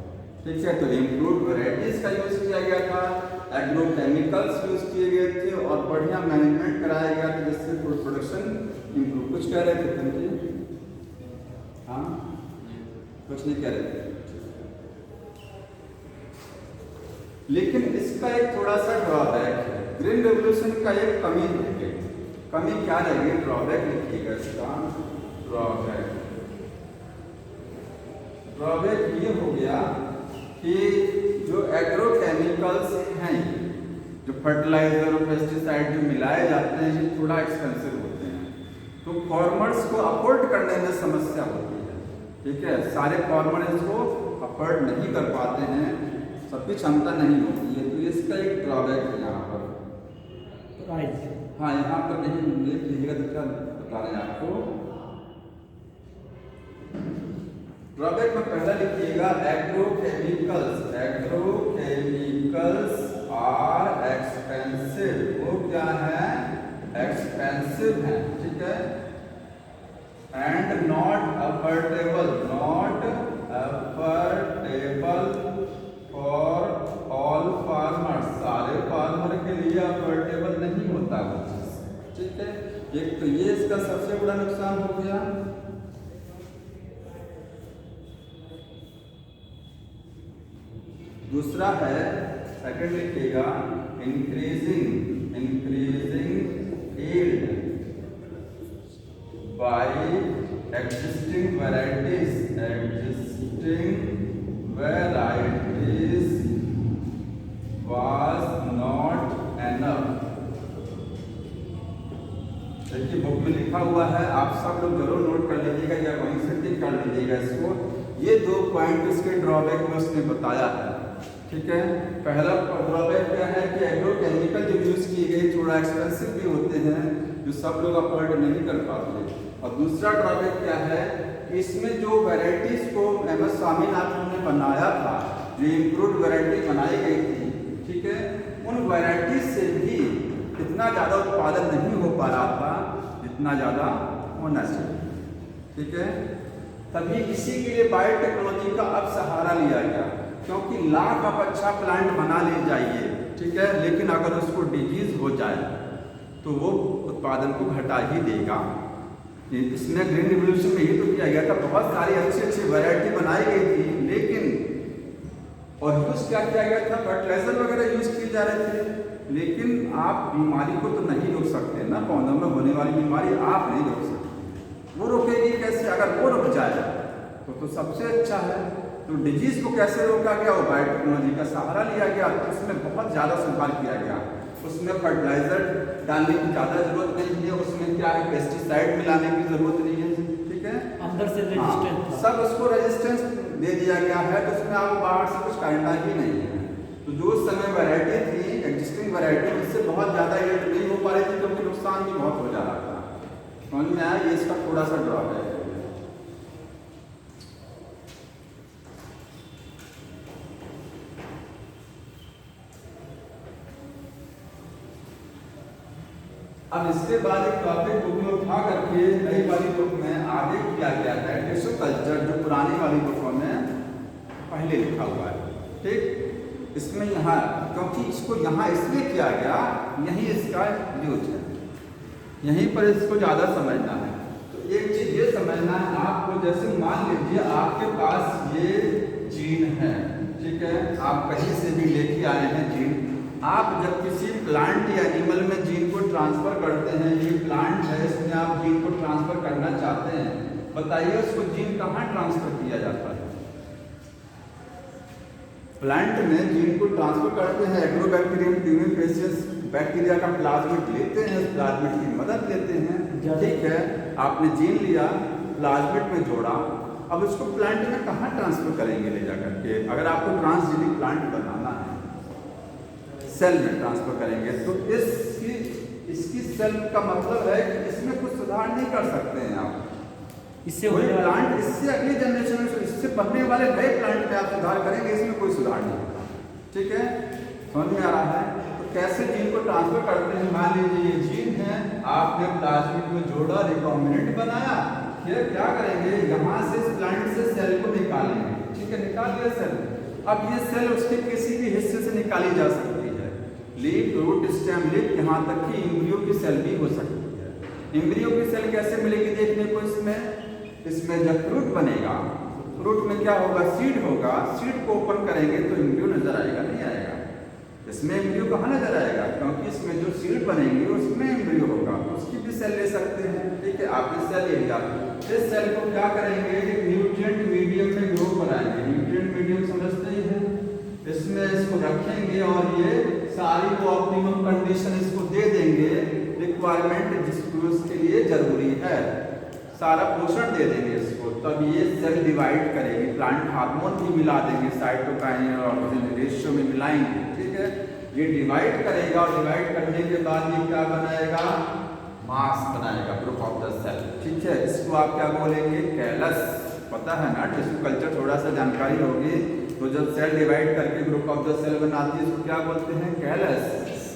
ठीक है, तो इम्प्रूव्ड वैरायटीज का यूज किया गया था, एग्रोकेमिकल्स यूज किए गए थे और बढ़िया मैनेजमेंट कराया गया था, जिससे फूड प्रोडक्शन इम्प्रूव। कुछ कह रहे थे तुम जी? हाँ, कुछ नहीं कह रहे थे। लेकिन इसका एक थोड़ा सा ड्रॉबैक है। ग्रीन रेवोल्यूशन का एक कमी है। कमी क्या रहेगी? ड्रॉबैक लिखिएगा इसका। ड्रॉबैक ये हो गया कि जो एग्रोकेमिकल्स हैं, जो फर्टिलाइजर और पेस्टिसाइड जो मिलाए जाते हैं, ये थोड़ा एक्सपेंसिव होते हैं, तो फार्मर्स को अफोर्ड करने में समस्या होती है। ठीक है, सारे फार्मर इसको अफोर्ड नहीं कर पाते हैं, सबकी क्षमता नहीं होती है, तो इसका एक ड्रॉबैक है यहाँ पर। हाँ, यहाँ पर नहीं लिख लीजिएगा, दिखा बता रहे हैं आपको। ड्रॉबैक में पहला लिखिएगा एग्रोकेमिकल्स आर एक्सपेंसिव। वो क्या है? एक्सपेंसिव है। ठीक है, and not affordable for all farmers, सारे फार्मर के लिए अफोर्डेबल नहीं होता वो चीज, ठीक है। एक तो ये इसका सबसे बड़ा नुकसान हो गया। दूसरा है, सेकंड लिखिएगा, increasing yield by existing varieties was not enough। देखिए बुक में लिखा हुआ है, आप सब लोग जरूर नोट कर लीजिएगा या वहीं से टिक कर लीजिएगा इसको। ये 2 पॉइंट इसके ड्रॉबैक में उसने बताया है, ठीक है। पहला ड्रॉबैक क्या है कि एग्रोकेमिकल जो यूज किए गए थोड़ा एक्सपेंसिव भी होते हैं, जो सब लोग अफोर्ड नहीं कर पाते। और दूसरा ड्रॉबैक क्या है कि इसमें जो वैरायटीज को एमएस स्वामीनाथन ने बनाया था, जो इम्प्रूव्ड वैरायटी बनाई गई थी, ठीक है, उन वैरायटीज से भी इतना ज़्यादा उत्पादन नहीं हो पा रहा था जितना ज़्यादा होना चाहिए, ठीक है। तभी इसी के लिए बायोटेक्नोलॉजी का अब सहारा लिया गया, क्योंकि लाख आप अच्छा प्लांट बना ले जाइए, ठीक है, लेकिन अगर उसको डिजीज हो जाए तो वो उत्पादन को घटा ही देगा। इसमें ग्रीन रिवोल्यूशन में ये तो किया गया था, बहुत सारी अच्छी वैरायटी बनाई गई थी, लेकिन और यूज क्या किया गया था, फर्टिलाइजर वगैरह यूज किए जा रहे थे। लेकिन आप बीमारी को तो नहीं रोक सकते ना, पौधों में होने वाली बीमारी आप नहीं रोक सकते। वो रोकेगी कैसे? अगर वो रुक जाए तो सबसे अच्छा है। तो डिजीज को कैसे रोका गया? वो बायोटेक्नोलॉजी का सहारा लिया गया, तो उसमें बहुत ज़्यादा सुधार किया गया। उसमें फर्टिलाइजर डालने की ज़्यादा जरूरत नहीं है, उसमें क्या है, पेस्टिसाइड मिलाने की जरूरत नहीं है, ठीक है। अंदर से रेजिस्टेंस सब उसको रेजिस्टेंस दे दिया गया है, तो उसमें आप बाहर से कुछ करना ही नहीं है। तो जो उस समय वैरायटी थी, एग्जिस्टिंग वैरायटी, इससे बहुत ज़्यादा यील्ड नहीं हो पा रही थी, क्योंकि नुकसान भी बहुत हो जा रहा था। समझ में आया? ये इसका थोड़ा सा ड्रॉप है। अब इसके बाद एक टॉपिक बुक में उठा करके नई वाली बुक में आगे किया गया है, टिश्यू कल्चर, जो पुरानी वाली बुकों में पहले लिखा हुआ है, ठीक। इसमें यहाँ, क्योंकि इसको यहाँ इसलिए किया गया, यही इसका यूज है, यहीं पर इसको ज़्यादा समझना है। तो एक चीज़ ये समझना है आपको, जैसे मान लीजिए आपके पास ये जीन है, ठीक है, आप कहीं से भी लेके आए हैं जीन। आप जब किसी प्लांट या एनिमल में जीन को ट्रांसफर करते हैं, ये प्लांट है, इसमें आप जीन को ट्रांसफर करना चाहते हैं, बताइए उसको जीन कहाँ ट्रांसफर किया जाता है? प्लांट में जीन को ट्रांसफर करते हैं, एग्रोबैक्टीरियम ट्यूमेफेसियस बैक्टीरिया का प्लाज्मिड लेते हैं, उस प्लाज्मिड की मदद लेते हैं, ठीक है। आपने जीन लिया, प्लाज्मिड में जोड़ा, अब उसको प्लांट में कहाँ ट्रांसफर करेंगे ले जाकर के? अगर आपको ट्रांसजेनिक प्लांट बनाना है, सेल में ट्रांसफर करेंगे, तो इसकी सेल का मतलब है कि इसमें कुछ सुधार नहीं कर सकते हैं आप। इससे वही प्लांट, इससे अगली जनरेशन में, इससे बनने वाले नए प्लांट में आप सुधार करेंगे, इसमें कोई सुधार नहीं होगा, ठीक है। समझ में आ रहा है? तो कैसे जीन को ट्रांसफर करते हैं? मान लीजिए ये जीन है, आपने प्लाज्मिड में जोड़ा, रिकॉम्बिनेंट बनाया, फिर क्या करेंगे, यहाँ से इस प्लांट से सेल को निकालेंगे, ठीक है, निकाल लिया सेल। अब ये सेल उसके किसी भी हिस्से से निकाली जा सकती है, लीफ, रूट, स्टेम, लीफ, यहाँ तक कि एम्ब्रियो की सेल भी हो सकती है। एम्ब्रियो की सेल कैसे मिलेगी देखने को? इसमें जब फ्रूट बनेगा, फ्रूट में क्या होगा, सीड होगा, सीड को ओपन करेंगे तो एम्ब्रियो नजर आएगा? नहीं आएगा। इसमें एम्ब्रियो कहाँ नजर आएगा? क्योंकि इसमें जो सीड बनेंगे उसमें एम्ब्रियो होगा, उसकी भी सेल ले सकते हैं, ठीक है। आपने सेल ले लिया, इस सेल को क्या करेंगे, एक न्यूट्रिएंट मीडियम में ग्रो कराएंगे। न्यूट्रिएंट मीडियम समझते ही हैं, इसमें इसको रखेंगे और ये सारी को ऑप्टिमम कंडीशन इसको दे देंगे, रिक्वायरमेंट जिसको उसके लिए जरूरी है, सारा पोषण दे देंगे इसको, तब ये सेल डिवाइड करेगी। प्लांट हार्मोन भी मिला देंगे, साइटोकाइन और ऑक्सीजन रेशियो में मिलाएंगे, ठीक है। ये डिवाइड करेगा और डिवाइड करने के बाद ये क्या बनाएगा, मास बनाएगा, ग्रुप ऑफ द सेल, ठीक है। इसको आप क्या बोलेंगे, कैलस। पता है ना, टिश्यू कल्चर थोड़ा सा जानकारी होगी। तो जब सेल डिवाइड करके ग्रुप ऑफ द सेल बनाती है, इसको क्या बोलते हैं, कैलस।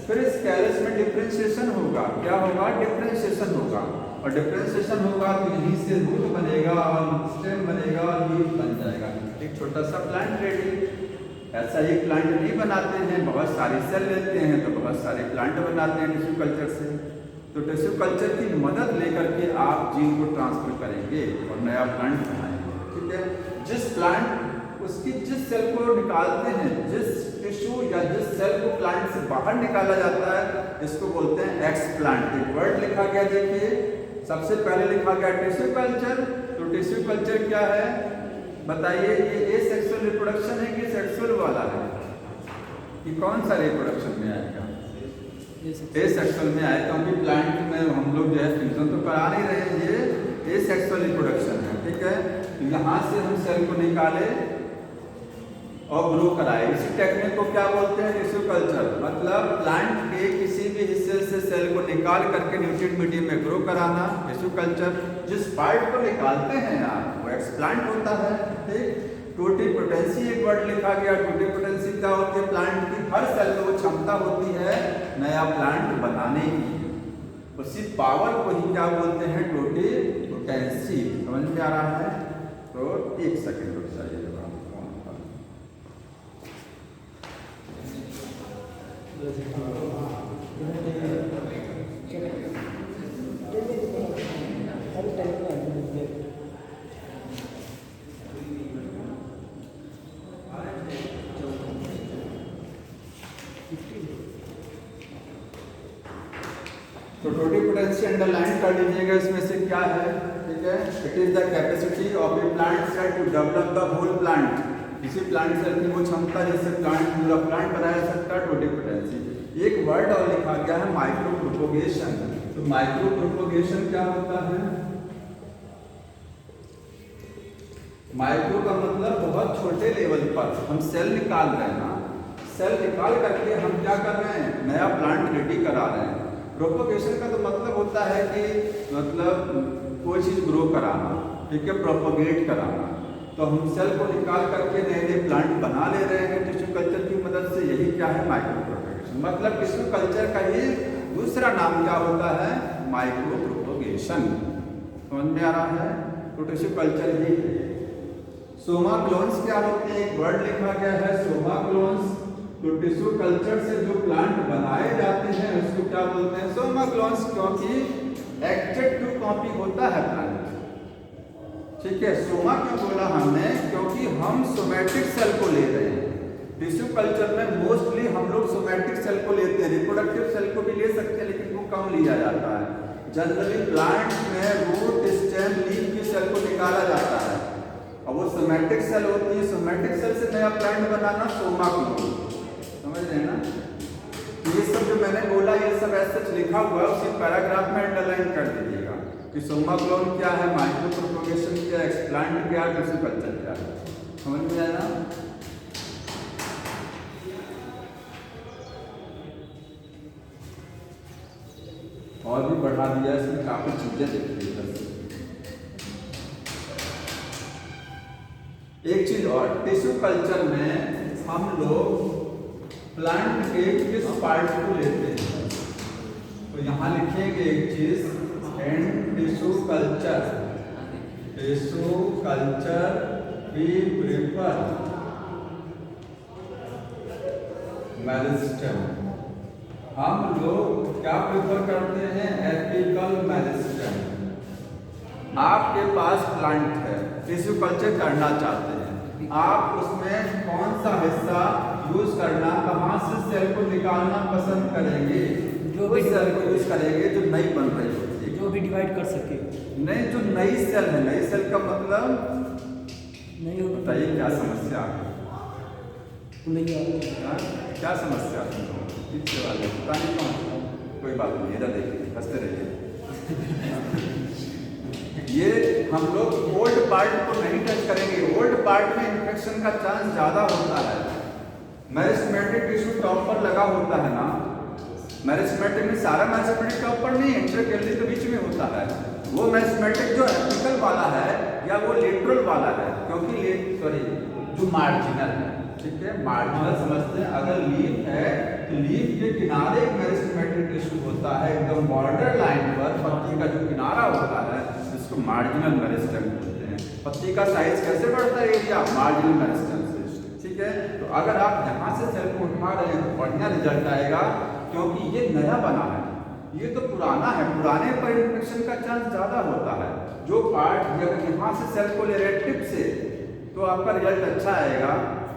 फिर इस कैलस में डिफरेंशिएशन होगा। क्या होगा? डिफरेंशिएशन होगा, और डिफरेंशिएशन होगा तो यहीं से रूट बनेगा और स्टेम बनेगा और लीफ बन जाएगा। एक छोटा सा प्लांट रेडी। ऐसा ही प्लांट नहीं बनाते हैं, बहुत सारी सेल लेते हैं तो बहुत सारे प्लांट बनाते हैं टिश्यू कल्चर से। तो टिश्यू कल्चर की मदद लेकर के आप जीन को ट्रांसफर करेंगे और नया प्लांट बनाएंगे। ठीक है, जिस प्लांट उसकी जिस सेल को निकालते हैं, जिस टिश्यू या जिस सेल को प्लांट से बाहर निकाला जाता है, इसको बोलते हैं एक्सप्लांट। एक वर्ड लिखा गया, देखिए सबसे पहले लिखा गया टिश्यू कल्चर। तो टिश्यू कल्चर क्या है बताइए? ये सेक्सुअल रिप्रोडक्शन है कि सेक्सुअल वाला है? कि कौन सा रिप्रोडक्शन में आएगा? ए सेक्सुअल में आए, क्योंकि प्लांट में हम लोग जो है फ्यूजन तो करा नहीं रहे हैं, ये ए सेक्सुअल रिप्रोडक्शन है। ठीक है, तो यहाँ से हम सेल को निकाले और ग्रो कराए। इसी टेक्निक को क्या बोलते हैं? Tissue culture. मतलब प्लांट के किसी भी हिस्से से सेल को निकाल करके न्यूट्रिएंट मीडियम में ग्रो कराना, टिश्यू कल्चर। जिस पार्ट को निकालते हैं आप वो एक्सप्लांट होता है। ठीक, टोटिपोटेंसी एक वर्ड लिखा गया। टोटिपोटेंसी क्या होती है? प्लांट की हर सेल में वो क्षमता होती है नया प्लांट बनाने की। उसी पावर को ही क्या बोलते हैं? टोटिपोटेंसी। समझ में आ रहा है? तो एक सेकंड रुक जाइए। तो टोटिपोटेंसी अंडरलाइन कर लीजिएगा, इसमें से क्या है? ठीक है, it is the capacity of a plant cell to develop the whole plant. किसी प्लांट सेल की वो क्षमता जिससे प्लांट पूरा प्लांट बनाया जा सकता है, टोटिपोटेंसी। एक वर्ड और लिखा गया है माइक्रो प्रोपोगेशन। तो माइक्रो प्रोपोगेशन क्या होता है? माइक्रो का मतलब बहुत छोटे लेवल पर हम सेल निकाल रहे हैं ना, सेल निकाल करके हम क्या कर रहे हैं? नया प्लांट रेडी करा रहे हैं। प्रोपोगेशन का तो मतलब होता है कि मतलब कोई चीज़ ग्रो कराना। ठीक है, प्रोपोगेट कराना। तो हम सेल को निकाल करके नए नए प्लांट बना ले रहे हैं टिश्यू कल्चर की मदद से। यही क्या है? Micro propagation. मतलब टिश्यू कल्चर का ही दूसरा नाम क्या होता है? Micro propagation. समझ में आ रहा है? तो टिश्यू कल्चर ही है। सोमा क्लोन्स क्या होते हैं? एक वर्ड लिखा गया है सोमा क्लोन्स। तो टिश्यू कल्चर से जो प्लांट बनाए जाते हैं उसको क्या बोलते हैं? सोमा क्लोन्स, क्योंकि एक्टेड टू कॉपी होता है प्लांट। ठीक है, सोमा क्यों बोला हमने? क्योंकि हम सोमैटिक सेल को ले रहे हैं। टिश्यू कल्चर में मोस्टली हम लोग सोमैटिक सेल को लेते हैं। रिप्रोडक्टिव सेल को भी ले सकते हैं लेकिन वो कम लिया जाता है। जनरली प्लांट में रूट, स्टेम, लीफ की सेल को निकाला जाता है और वो सोमैटिक सेल होती है। सोमैटिक सेल से नया प्लांट बनाना सोमा क्लोन। समझ रहे हैं ना? ये सब जो मैंने बोला ये सब ऐसा लिखा हुआ है, उसी पैराग्राफ में अंडरलाइन कर दीजिएगा कि सोमा क्लोन क्या है, माइक्रो प्रोपोगेशन क्या है, एक्सप्लांट क्या है, टिश्यू कल्चर क्या है। समझ में आया ना? और भी बढ़ा दिया, इसमें काफी चीजें देखिए। एक चीज और, टिश्यू कल्चर में हम लोग प्लांट के किस पार्ट को लेते हैं? तो यहाँ लिखेंगे एक चीज, and tissue culture we prefer meristem. हम लोग क्या प्रेफर करते हैं? Apical meristem. आपके पास प्लांट है, टिश्यू कल्चर करना चाहते हैं, आप उसमें कौन सा हिस्सा यूज करना, कहाँ से सेल को निकालना पसंद करेंगे? जो भी सेल को यूज करेंगे जो नई बन रही होती है, जो भी डिवाइड कर सके। नहीं, जो नई सेल है। नई सेल का मतलब नहीं हो, बताइए क्या समस्या है? क्या समस्या है? पीछे वाले पता नहीं कौन। कोई बात नहीं, इधर देखिए, हंसते रहिए। ये हम लोग ओल्ड पार्ट को नहीं टच करेंगे। ओल्ड पार्ट में इन्फेक्शन का चांस ज्यादा होता है। मेरिस्टेमेटिक टिश्यू टॉप पर लगा होता है ना, मेरिस्टेमेटिक में सारा मेरिस्टेमेटिक टॉप पर नहीं, इंटरकेली के बीच में होता है। वो मेरिस्टेमेटिक जो एपिकल वाला है या वो लेटरल वाला है, क्योंकि जो मार्जिनल है। ठीक है, मार्जिनल समझते हैं। अगर लीफ है तो लीफ के किनारे एक मेरिस्टेमेटिक टिश्यू होता है, एकदम बॉर्डर लाइन पर पत्ती का जो किनारा होता है जिसको मार्जिनल मेरिस्टेम बोलते हैं। पत्ती का साइज कैसे बढ़ता है एरिया? मार्जिनल मेरिस्टेम से, ठीक है। तो अगर आप यहाँ से सेल को उठा रहे हैं तो बढ़िया रिजल्ट आएगा, क्योंकि ये नया बना है, ये तो पुराना है, पुराने पर इन्फेक्शन का चांस ज़्यादा होता है। जो पार्ट अगर यहाँ से सेल को ले रहे हैं टिप से, तो आपका रिजल्ट अच्छा आएगा,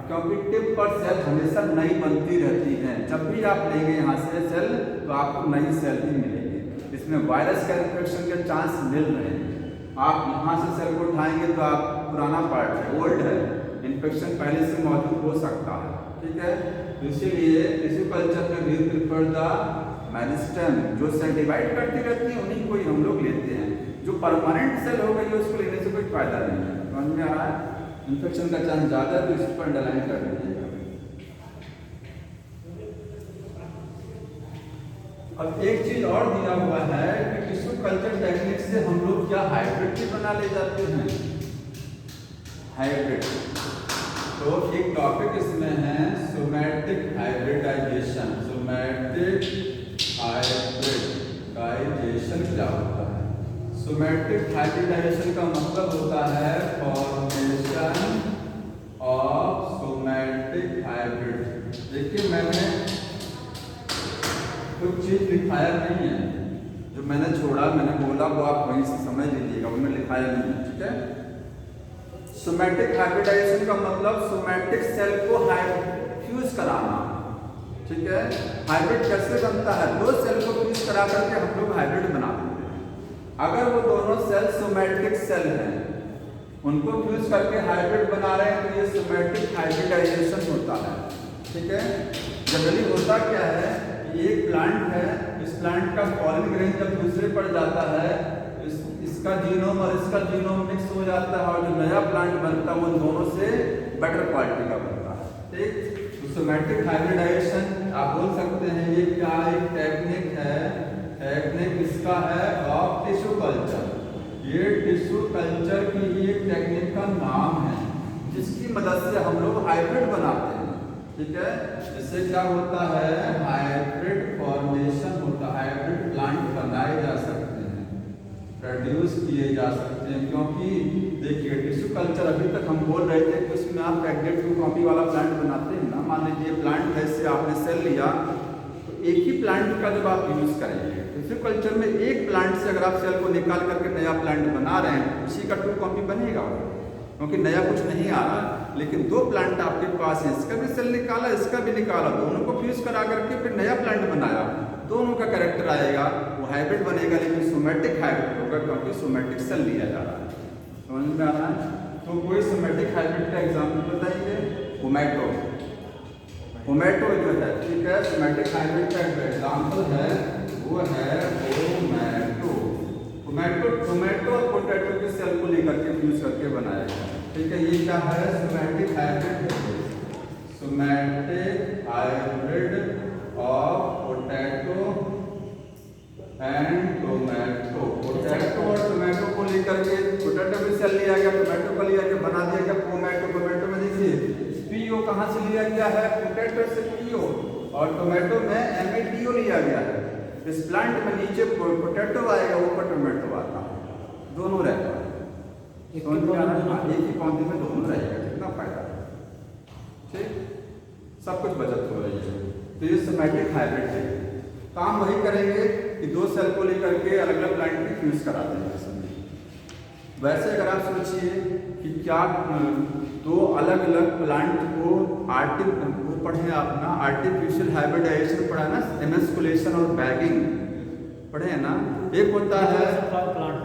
क्योंकि टिप पर सेल हमेशा नई बनती रहती हैं। जब भी आप लेंगे यहाँ से सेल तो आपको नई सेल ही मिलेगी। इसमें वायरस का इन्फेक्शन के चांस मिल रहे हैं। आप यहाँ से सेल को उठाएंगे तो आप पुराना पार्ट है, ओल्ड है, इन्फेक्शन पहले से मौजूद हो सकता है, ठीक है। तो इसीलिए टिश्यू कल्चर में भी प्रिफर द मेरिस्टेम। जो सेल डिवाइड करती रहती है उन्हीं को ही हम लोग लेते हैं। जो परमानेंट सेल हो गई है उसको लेने से कोई फायदा नहीं है। समझ में आ रहा है? इन्फेक्शन का चांस ज़्यादा है, तो इस पर अंडरलाइन कर दीजिएगा। अब एक चीज और दिया हुआ है कि टिश्यू कल्चर टेक्निक से हम लोग क्या हाइब्रिड भी बना ले जाते हैं। हाइब्रिड, तो एक टॉपिक इसमें है सोमैटिक हाइब्रिडाइजेशन। सोमैटिक हाइब्रिडाइजेशन क्या होता है? सोमैटिक हाइब्रिडाइजेशन का मतलब होता है फॉर्मेशन ऑफ सोमैटिक हाइब्रिड। देखिए मैंने कुछ चीज लिखाया नहीं है, जो मैंने छोड़ा, मैंने बोला वो आप वहीं से समझ लीजिएगा, वो मैं लिखाया नहीं है, ठीक है। सोमैटिक हाइब्रिडाइजेशन का मतलब सोमैटिक सेल को फ्यूज कराना, ठीक है। हाइब्रिड कैसे बनता है? दो सेल को फ्यूज करा करके हम लोग हाइब्रिड बना देते हैं। अगर वो दोनों सेल सोमैटिक सेल हैं, उनको फ्यूज करके हाइब्रिड बना रहे हैं, तो ये सोमैटिक हाइब्रिडाइजेशन होता है, ठीक है। जनरली होता क्या है, एक प्लांट है, इस प्लांट का पॉलन ग्रेन जब दूसरे पर जाता है, इसका जीनोम और इसका जीनोम मिक्स हो जाता है, और जो नया प्लांट बनता है वो दोनों से बेटर क्वालिटी का बनता है, ठीक। तो सोमैटिक हाइब्रिडाइजेशन आप बोल सकते हैं ये क्या एक टेक्निक है। टेक्निक इसका है ऑफ टिश्यू कल्चर। ये टिश्यू कल्चर की ही एक टेक्निक का नाम है, जिसकी मदद से हम लोग हाइब्रिड बनाते हैं, ठीक है। इससे क्या होता है? हाइब्रिड फॉर्मेशन होता है, हाइब्रिड प्लांट बनाए जा सकते हैं, प्रोड्यूस किए जा सकते हैं। क्योंकि देखिए टिश्यू कल्चर अभी तक हम बोल रहे थे कि उसमें आप एग्जेक्ट टू कॉपी वाला प्लांट बनाते हैं ना। मान लीजिए प्लांट है, इससे आपने सेल लिया, तो एक ही प्लांट का जब आप यूज करेंगे, टिश्यू कल्चर में एक प्लांट से अगर आप सेल को निकाल करके नया प्लांट बना रहे हैं, उसी का टू कॉपी बनेगा, क्योंकि नया कुछ नहीं आ रहा है। लेकिन दो प्लांट आपके पास है, इसका भी सेल निकाला, इसका भी निकाला, दोनों को फ्यूज करा करके फिर नया प्लांट बनाया, दोनों का कैरेक्टर आएगा, वो हाइब्रिड बनेगा, लेकिन सोमैटिक हाइब्रिड होगा, क्योंकि सोमैटिक सेल लिया जा रहा है। समझ में आ रहा है? तो कोई सोमैटिक हाइब्रिड का एग्जाम्पल बताइए। टोमेटो, टोमेटो जो है, ठीक है, सोमैटिक हाइब्रिड का जो एग्जाम्पल है वो है टोमेटो। टोमेटो, टोमेटो और पोटैटो के सेल को लेकर के फ्यूज करके बनाया गया, ठीक है। ये क्या है? सोमैटिक हाइब्रिड है। Somatic hybrid of potato and tomato. Potato और टोमेटो को लेकर के, पोटैटो भी सेल लिया गया, टोमेटो को लिया के बना दिया गया टोमेटो। टोमेटो में देखिए पीओ कहाँ से लिया गया है? पोटैटो से पीओ, और टोमेटो में एमएटीओ लिया गया है। इस प्लांट में नीचे पोटैटो आएगा, ऊपर टोमेटो आता है, दोनों रहता है। एक ही पौधे में दोनों रहेगा, कितना फायदा है, ठीक। सब कुछ बचत हो रही है। तो ये सोमैटिक हाइब्रिड है, काम वही करेंगे कि दो सेल को लेकर के अलग अलग प्लांट में फ्यूज करा देंगे। वैसे अगर आप सोचिए कि क्या दो अलग अलग प्लांट को वो पढ़े आप ना, आर्टिफिशियल हाइब्रिडाइजेशन पढ़ा ना, एमेस्कुलेशन और बैगिंग पढ़े हैं ना। एक होता है प्लांट,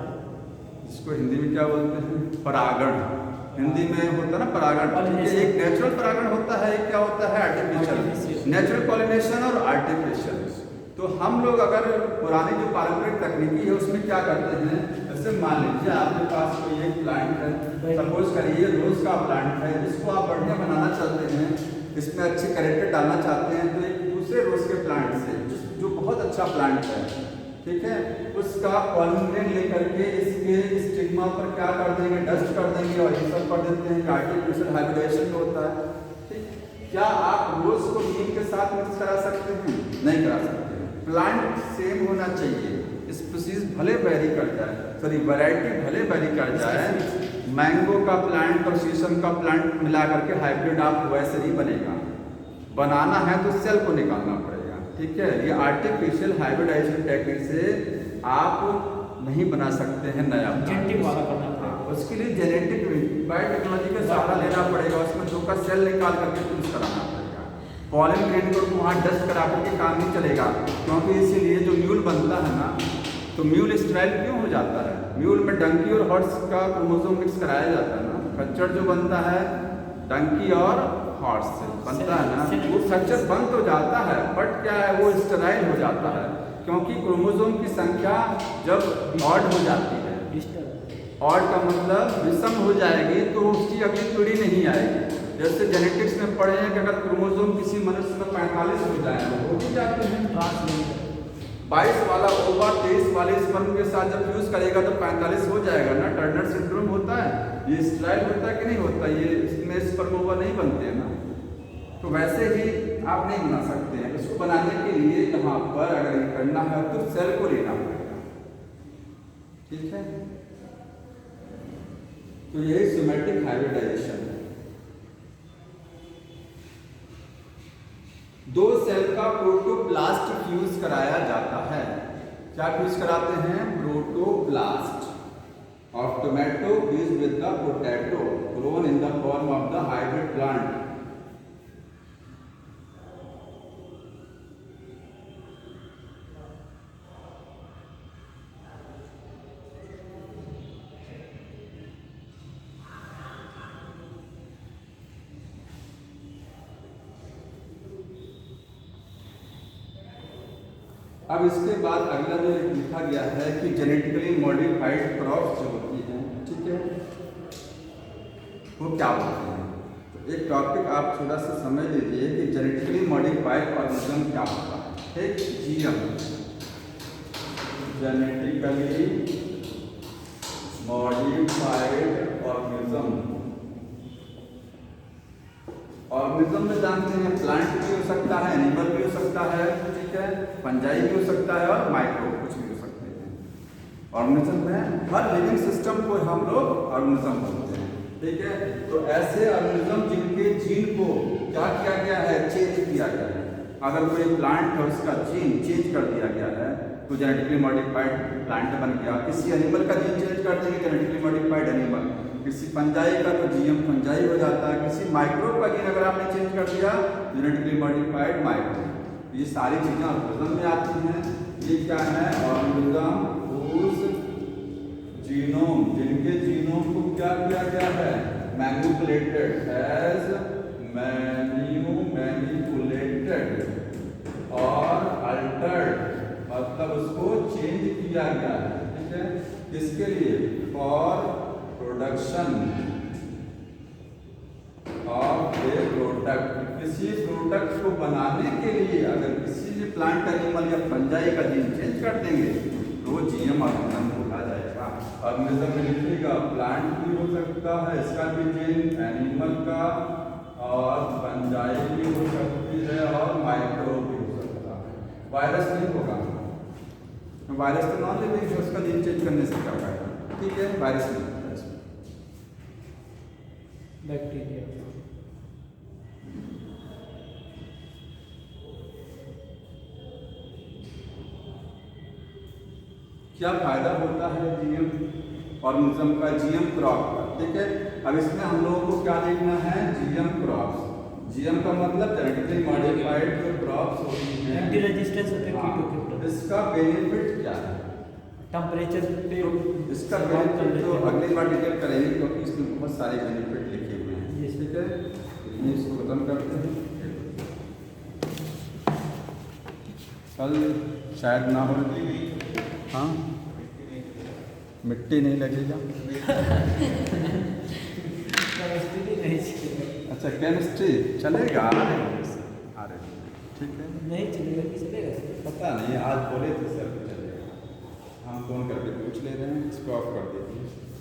इसको हिंदी में क्या बोलते हैं? परागण। हिंदी में होता है ना परागण, एक नेचुरल परागण होता है, एक क्या होता है? आर्टिफिशियल। नेचुरल पॉलिनेशन और आर्टिफिशियल। तो हम लोग अगर पुरानी जो पारंपरिक तकनीकी है उसमें क्या करते हैं, जैसे मान लीजिए आपके पास कोई एक प्लांट है, सपोज करिए रोज का प्लांट है, इसको आप बढ़िया बनाना चाहते हैं, इसमें अच्छे कैरेक्टर डालना चाहते हैं, तो एक दूसरे रोज के प्लांट से जो बहुत अच्छा प्लांट है, ठीक है, उसका पॉलन ग्रेन लेकर के इसके स्टिग्मा पर क्या कर देंगे? डस्ट कर देंगे, और ये सब कर देते हैं कि आर्टिफिशियल हाइब्रिडाइजेशन होता है, ठीक। क्या आप रोज को नीम के साथ मिक्स करा सकते हैं? नहीं करा सकते हैं। प्लांट सेम होना चाहिए, स्पीसीज भले वेरी कर जाए, सॉरी वैरायटी भले वेरी कर जाए, मैंगो का प्लांट और शीशम का प्लांट मिला करके हाइब्रिड आप वैसे नहीं बनेगा। बनाना है तो सेल को निकालना पड़ेगा, ठीक है। ये आर्टिफिशियल हाइब्रिडाइजेशन टेक्निक से आप नहीं बना सकते हैं नया जेनेटिक वाला करना पड़ेगा। उसके लिए जेनेटिक बायोटेक्नोलॉजी का सहारा लेना पड़ेगा, उसमें दो का सेल निकाल करके यूज कराना पड़ेगा। पॉलन ग्रेन को वहाँ डस्ट करा करके काम नहीं चलेगा, क्योंकि इसीलिए जो म्यूल बनता है ना, तो म्यूल स्टेराइल क्यों हो जाता है? म्यूल में डंकी और हॉर्स का क्रोमोसोम मिक्स कराया जाता है ना। खच्चर जो बनता है डंकी और हॉर्स से बनता है ना, वो खच्चर बन तो जाता है, बट क्या है, वो स्टेराइल हो जाता है, क्योंकि क्रोमोसोम की संख्या जब ऑड हो जाती है, ऑड का मतलब विषम हो जाएगी, तो उसकी अगली पीढ़ी नहीं आएगी। जैसे जेनेटिक्स में पढ़े हैं कि अगर क्रोमोसोम किसी मनुष्य में 45 हो जाए तो हो भी जाते हैं। 22 वाला ओवर 23 वाले स्पर्म के साथ जब फ्यूज करेगा तो 45 हो जाएगा ना। टर्नर सिंड्रोम होता है, ये स्टेराइल होता है कि नहीं होता, ये इसमें स्पर्म ओवर नहीं बनते हैं ना। तो वैसे ही आप नहीं बना सकते हैं। इसको बनाने के लिए यहाँ पर अगर ये करना है तो सेल को लेना पड़ेगा, ठीक है। तो यही सोमैटिक हाइब्रिडाइजेशन है। दो सेल का प्रोटोप्लास्ट फ्यूज कराया जाता है। क्या फ्यूज कराते हैं? Protoplast of tomato fuse with the potato grown in the form of the hybrid plant. अब इसके बाद अगला जो लिखा गया है कि जेनेटिकली मॉडिफाइड क्रॉप्स जो होती हैं, ठीक है, वो क्या होती हैं। तो एक टॉपिक आप थोड़ा सा समझ लीजिए कि जेनेटिकली मॉडिफाइड ऑर्गेनिज्म क्या होता है, ठीक। GM genetically modified organism. Organism में जानते हैं प्लांट भी हो सकता है, एनिमल भी हो सकता है, ठीक है, फंजाई भी हो सकता है और माइक्रो कुछ भी हो सकते हैं। ऑर्गेनिज्म में हर लिविंग सिस्टम को हम लोग ऑर्गेनिज्म बोलते हैं, ठीक है। तो ऐसे ऑर्गेनिज्म जिनके जीन को क्या किया गया है, चेंज किया गया है। अगर कोई प्लांट है उसका जीन चेंज कर दिया गया है तो जेनेटिकली मॉडिफाइड प्लांट बन गया। किसी एनिमल का जीन चेंज कर देंगे जेनेटिकली मॉडिफाइड एनिमल। किसी फंजाई का तो जीएम फंजाई हो जाता है। किसी माइक्रोब का जीन अगर आपने चेंज कर दिया जेनेटिकली मॉडिफाइड माइक्रोब। ये सारी चीजें ऑर्गेनिज्म में आती हैं। ये क्या है? ऑर्गेनिज्म हुज जीनोम, जिनके जीनोम को क्या किया गया है? मैनिपुलेटेड, हैज मैनिपुलेटेड और अल्टर्ड, मतलब उसको चेंज किया गया है, ठीक है। किसके लिए? For production of A product, किसी प्रोडक्ट को बनाने के लिए अगर किसी भी प्लांट एनिमल या फंजाई का जीन चेंज कर देंगे तो जीएम ऑर्गेनिज्म बोला जाएगा। ऑर्गेनिज्म में लिखिएगा प्लांट भी हो सकता है इसका भी जीन, एनिमल का और फंजाई भी हो सकती है और माइक्रोब भी हो सकता है। वायरस नहीं होगा, वायरस तो नॉन लिविंग है, उसका जीन चेंज करने से क्या फायदा, ठीक है। वायरस नहीं होता है इसमें। बैक्टीरिया क्या फायदा होता है जीएम ऑर्गेनिज्म का, जीएम क्रॉप का, ठीक है। अब इसमें हम लोगों को क्या देखना है? GM crops. जीएम का मतलब जेनेटिकली मॉडिफाइड जो क्रॉप्स होती हैं, एंटी रेजिस्टेंस होते हैं, इसका बेनिफिट क्या है? टेम्परेचर पे इसका बेनिफिट तो अगली बार डिटेल करेंगे क्योंकि इसमें बहुत सारे बेनिफिट लिखे हुए हैं, ठीक है। इसको खत्म करते हैं, कल शायद ना हो। हाँ, मिट्टी नहीं लगेगा। अच्छा, केमिस्ट्री चलेगा, आ रहे ठीक है। नहीं चलेगा कि चलेगा? पता नहीं, आज बोले थे सर चलेगा। हम फोन करके पूछ ले रहे हैं, इसको ऑफ कर दीजिए।